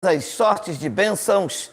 as sortes de bênçãos,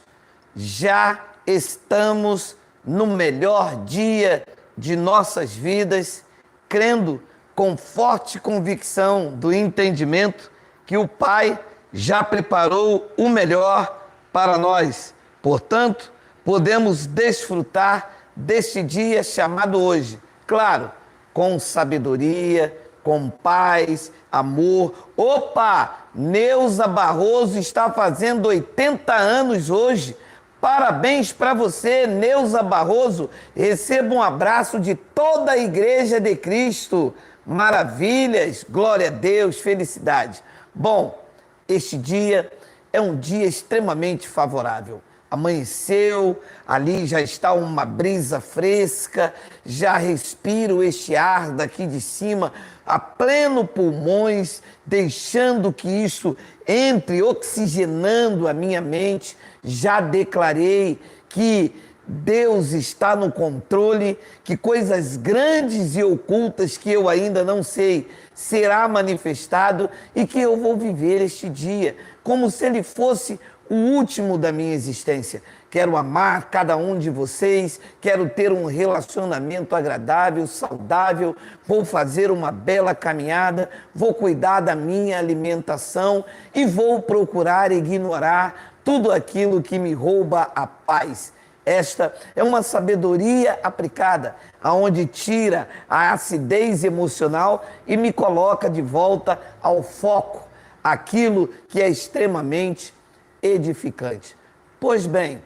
já estamos no melhor dia de nossas vidas, crendo com forte convicção do entendimento que o Pai já preparou o melhor para nós. Portanto, podemos desfrutar deste dia chamado hoje, claro, com sabedoria, com paz, amor. Opa! Neuza Barroso está fazendo 80 anos hoje. Parabéns para você, Neuza Barroso. Receba um abraço de toda a Igreja de Cristo. Maravilhas, glória a Deus, felicidade. Bom, este dia é um dia extremamente favorável. Amanheceu, ali já está uma brisa fresca, já respiro este ar daqui de cima a pleno pulmões, deixando que isso entre, oxigenando a minha mente. Já declarei que Deus está no controle, que coisas grandes e ocultas que eu ainda não sei será manifestado e que eu vou viver este dia como se ele fosse o último da minha existência. Quero amar cada um de vocês, quero ter um relacionamento agradável, saudável, vou fazer uma bela caminhada, vou cuidar da minha alimentação e vou procurar ignorar tudo aquilo que me rouba a paz. Esta é uma sabedoria aplicada, aonde tira a acidez emocional e me coloca de volta ao foco, aquilo que é extremamente edificante. Pois bem,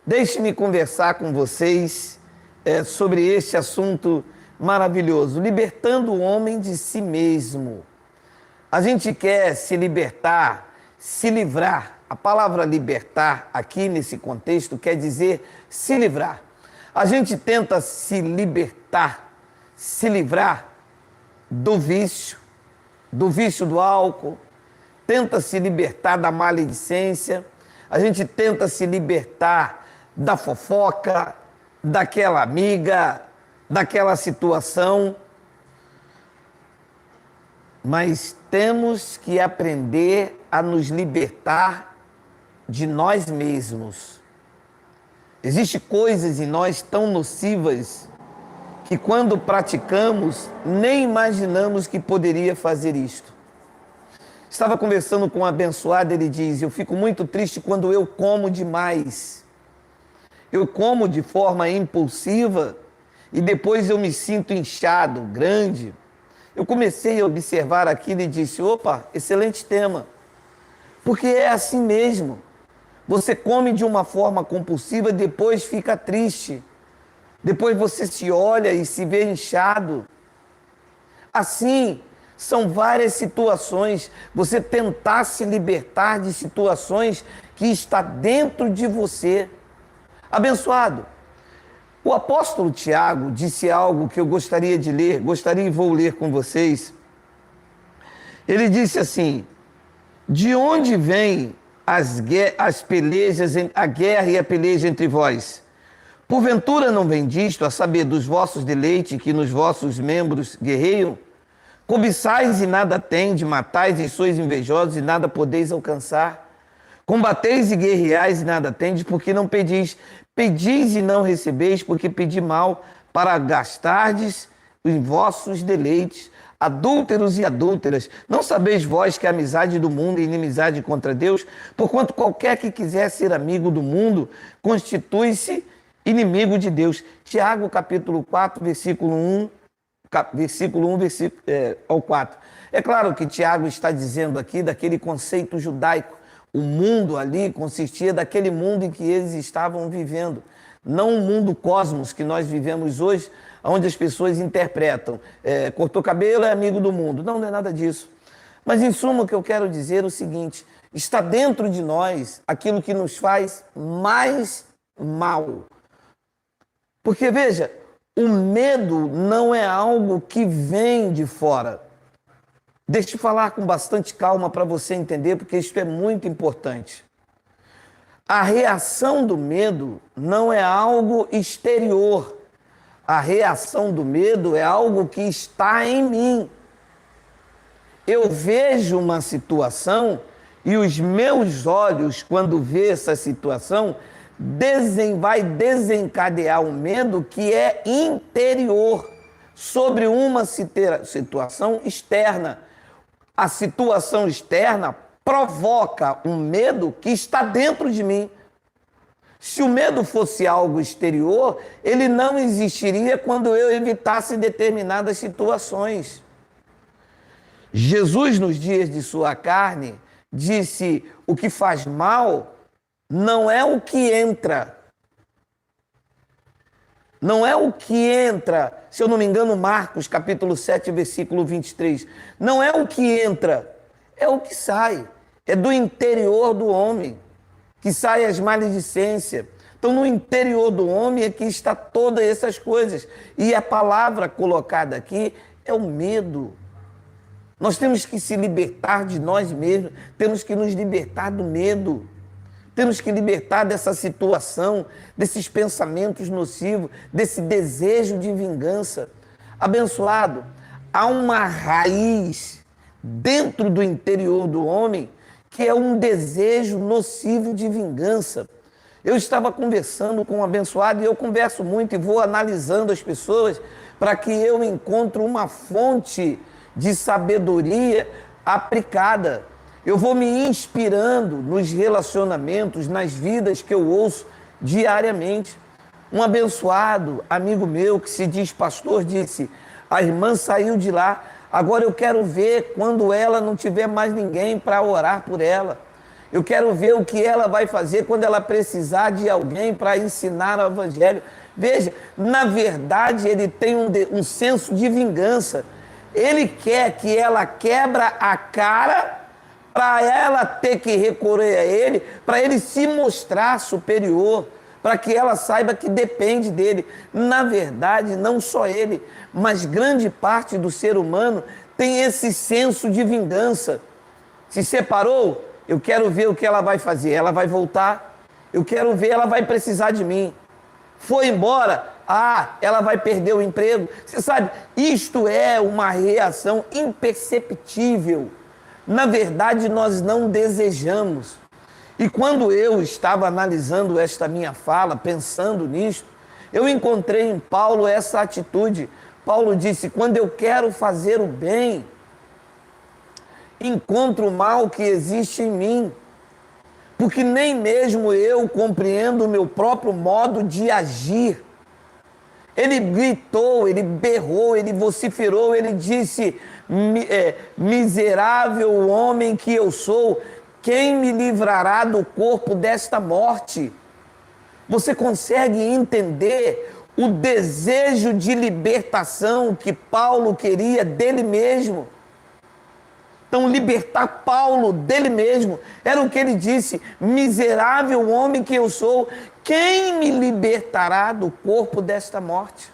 deixe-me conversar com vocês sobre este assunto maravilhoso, libertando o homem de si mesmo. A gente quer se libertar, se livrar. A palavra libertar aqui nesse contexto quer dizer se livrar. A gente tenta se libertar, se livrar do vício do álcool, tenta se libertar da maledicência, a gente tenta se libertar da fofoca, daquela amiga, daquela situação. Mas temos que aprender a nos libertar de nós mesmos. Existem coisas em nós tão nocivas que quando praticamos, nem imaginamos que poderia fazer isto. Estava conversando com um abençoado, ele diz: eu fico muito triste quando eu como demais. Eu como de forma impulsiva e depois eu me sinto inchado, grande. Eu comecei a observar aquilo e disse: opa, excelente tema. Porque é assim mesmo. Você come de uma forma compulsiva e depois fica triste. Depois você se olha e se vê inchado. Assim, são várias situações. Você tentar se libertar de situações que está dentro de você. Abençoado, o apóstolo Tiago disse algo que eu gostaria de ler, e vou ler com vocês. Ele disse assim: de onde vem as pelejas, a guerra e a peleja entre vós? Porventura não vem disto, a saber, dos vossos deleites que nos vossos membros guerreiam? Cobiçais e nada tendes, matais e sois invejosos e nada podeis alcançar. Combateis e guerreais e nada tendes, porque não pedis. Pedis e não recebeis, porque pedi mal, para gastardes em vossos deleites. Adúlteros e adúlteras, não sabeis vós que a amizade do mundo é inimizade contra Deus? Porquanto qualquer que quiser ser amigo do mundo, constitui-se inimigo de Deus. Tiago, capítulo 4, versículo 1 ao 4. É claro que Tiago está dizendo aqui daquele conceito judaico. O mundo ali consistia daquele mundo em que eles estavam vivendo. Não o mundo cosmos que nós vivemos hoje, onde as pessoas interpretam, cortou cabelo é amigo do mundo. Não, não é nada disso. Mas, em suma, o que eu quero dizer é o seguinte: está dentro de nós aquilo que nos faz mais mal. Porque, veja, o medo não é algo que vem de fora. Deixa eu falar com bastante calma para você entender, porque isso é muito importante. A reação do medo não é algo exterior. A reação do medo é algo que está em mim. Eu vejo uma situação E os meus olhos, quando vê essa situação, vai desencadear um medo que é interior sobre uma situação externa. A situação externa provoca um medo que está dentro de mim. Se o medo fosse algo exterior, ele não existiria quando eu evitasse determinadas situações. Jesus, nos dias de sua carne, disse: o que faz mal não é o que entra. Não é o que entra, se eu não me engano, Marcos, capítulo 7, versículo 23. Não é o que entra, é o que sai. É do interior do homem que saem as maledicências. Então, no interior do homem é que está todas essas coisas. E a palavra colocada aqui é o medo. Nós temos que se libertar de nós mesmos, temos que nos libertar do medo. Temos que libertar dessa situação, desses pensamentos nocivos, desse desejo de vingança. Abençoado, há uma raiz dentro do interior do homem que é um desejo nocivo de vingança. Eu estava conversando com um abençoado e eu converso muito e vou analisando as pessoas para que eu encontre uma fonte de sabedoria aplicada. Eu vou me inspirando nos relacionamentos, nas vidas que eu ouço diariamente. Um abençoado amigo meu que se diz pastor disse: a irmã saiu de lá, agora eu quero ver quando ela não tiver mais ninguém para orar por ela. Eu quero ver o que ela vai fazer quando ela precisar de alguém para ensinar o evangelho. Veja, na verdade ele tem um senso de vingança. Ele quer que ela quebra a cara para ela ter que recorrer a ele, para ele se mostrar superior, para que ela saiba que depende dele. Na verdade, não só ele, mas grande parte do ser humano tem esse senso de vingança. Se separou, eu quero ver o que ela vai fazer. Ela vai voltar, eu quero ver, ela vai precisar de mim. Foi embora, ela vai perder o emprego. Você sabe, isto é uma reação imperceptível. Na verdade, nós não desejamos. E quando eu estava analisando esta minha fala, pensando nisto, eu encontrei em Paulo essa atitude. Paulo disse: quando eu quero fazer o bem, encontro o mal que existe em mim, porque nem mesmo eu compreendo o meu próprio modo de agir. Ele gritou, ele berrou, ele vociferou, ele disse: miserável homem que eu sou, quem me livrará do corpo desta morte? Você consegue entender o desejo de libertação que Paulo queria dele mesmo? Então, libertar Paulo dele mesmo era o que ele disse: miserável homem que eu sou, quem me libertará do corpo desta morte?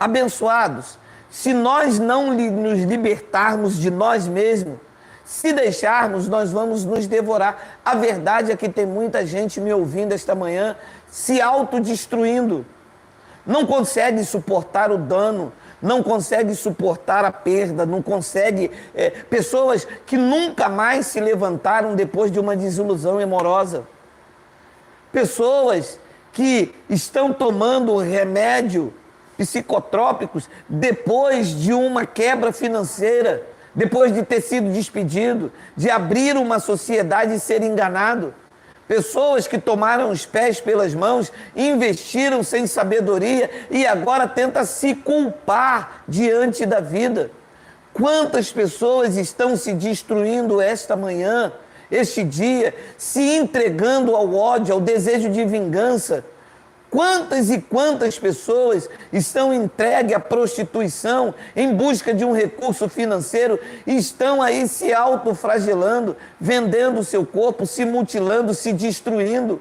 Abençoados, se nós não nos libertarmos de nós mesmos, se deixarmos, nós vamos nos devorar. A verdade é que tem muita gente me ouvindo esta manhã se autodestruindo. Não consegue suportar o dano, não consegue suportar a perda, não consegue... pessoas que nunca mais se levantaram depois de uma desilusão amorosa. Pessoas que estão tomando remédio psicotrópicos depois de uma quebra financeira, depois de ter sido despedido, de abrir uma sociedade e ser enganado. Pessoas que tomaram os pés pelas mãos, investiram sem sabedoria e agora tentam se culpar diante da vida. Quantas pessoas estão se destruindo esta manhã, este dia, se entregando ao ódio, ao desejo de vingança? Quantas e quantas pessoas estão entregues à prostituição em busca de um recurso financeiro e estão aí se autoflagelando, vendendo o seu corpo, se mutilando, se destruindo,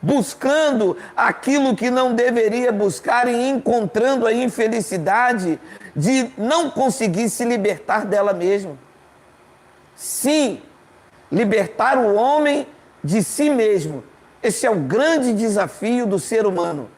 buscando aquilo que não deveria buscar e encontrando a infelicidade de não conseguir se libertar dela mesma. Sim, libertar o homem de si mesmo. Esse é o grande desafio do ser humano,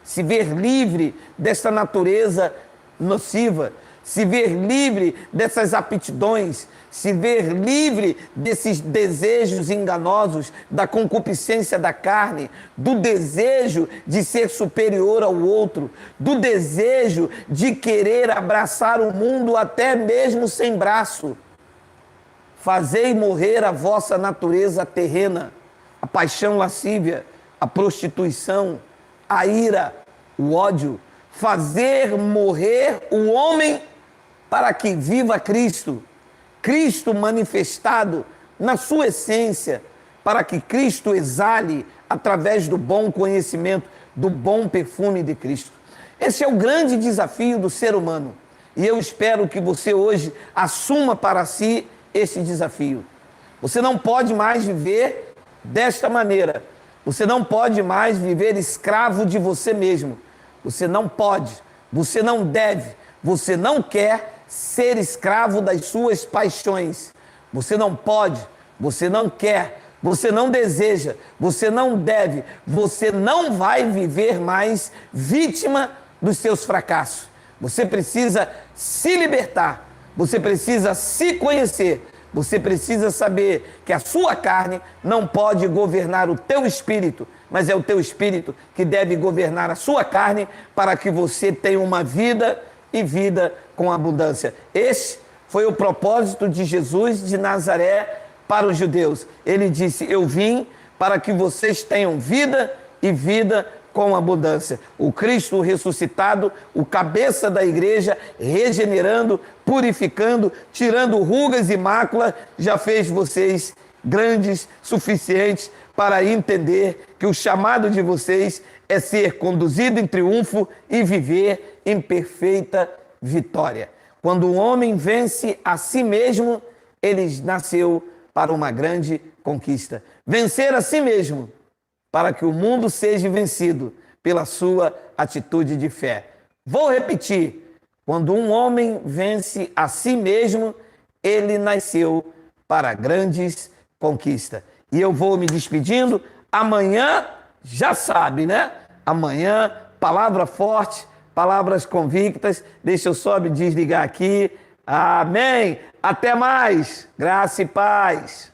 se ver livre desta natureza nociva, se ver livre dessas aptidões, se ver livre desses desejos enganosos, da concupiscência da carne, do desejo de ser superior ao outro, do desejo de querer abraçar o mundo até mesmo sem braço. Fazei morrer a vossa natureza terrena, a paixão lascívia, a prostituição, a ira, o ódio. Fazer morrer o homem para que viva Cristo. Cristo manifestado na sua essência, para que Cristo exale através do bom conhecimento, do bom perfume de Cristo. Esse é o grande desafio do ser humano. E eu espero que você hoje assuma para si esse desafio. Você não pode mais viver desta maneira. Você não pode mais viver escravo de você mesmo. Você não pode, você não deve, você não quer ser escravo das suas paixões. Você não pode, você não quer, você não deseja, você não deve, você não vai viver mais vítima dos seus fracassos. Você precisa se libertar, você precisa se conhecer, você precisa saber que a sua carne não pode governar o teu espírito, mas é o teu espírito que deve governar a sua carne para que você tenha uma vida e vida com abundância. Esse foi o propósito de Jesus de Nazaré para os judeus. Ele disse: eu vim para que vocês tenham vida e vida com abundância. O Cristo ressuscitado, o cabeça da igreja, regenerando, purificando, tirando rugas e mácula, já fez vocês grandes, suficientes para entender que o chamado de vocês é ser conduzido em triunfo e viver em perfeita vitória. Quando o homem vence a si mesmo, ele nasceu para uma grande conquista. Vencer a si mesmo, para que o mundo seja vencido pela sua atitude de fé. Vou repetir: quando um homem vence a si mesmo, ele nasceu para grandes conquistas. E eu vou me despedindo. Amanhã, já sabe, né? Amanhã, palavra forte, palavras convictas. Deixa eu só me desligar aqui. Amém. Até mais. Graça e paz.